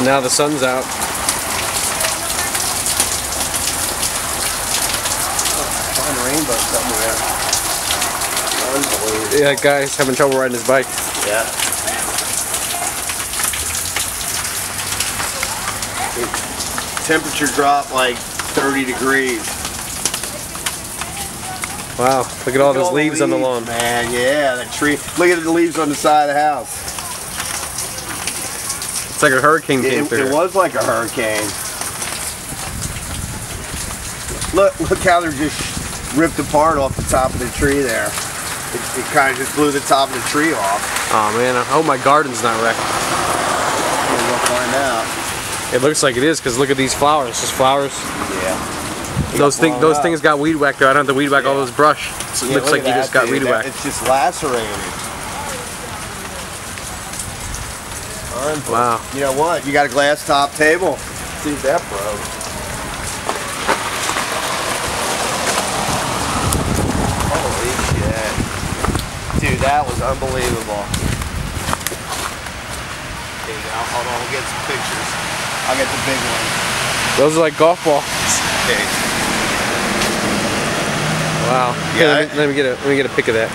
And now the sun's out. Find a rainbow somewhere. Unbelievable. Yeah, guy's having trouble riding his bike. Yeah. Temperature dropped like 30 degrees. Wow, look at all those leaves on the lawn. Man, yeah, the tree. Look at the leaves on the side of the house. It's like a hurricane came through. It was like a hurricane. Look how they're just ripped apart off the top of the tree there. It kind of just blew the top of the tree off. Oh man, I hope my garden's not wrecked. We'll find out. It looks like it is, because look at these flowers. Just flowers. Yeah. Those things got weed whacked though. I don't have to weed whack all those brush. So it looks like you just got weed whacked. It's just lacerated. Wow. You know what? You got a glass top table. See if that broke. Holy shit. Dude, that was unbelievable. There you go. Hold on, we'll get some pictures. I'll get the big one. Those are like golf balls. Okay. Wow. Yeah. Let me get a pic of that.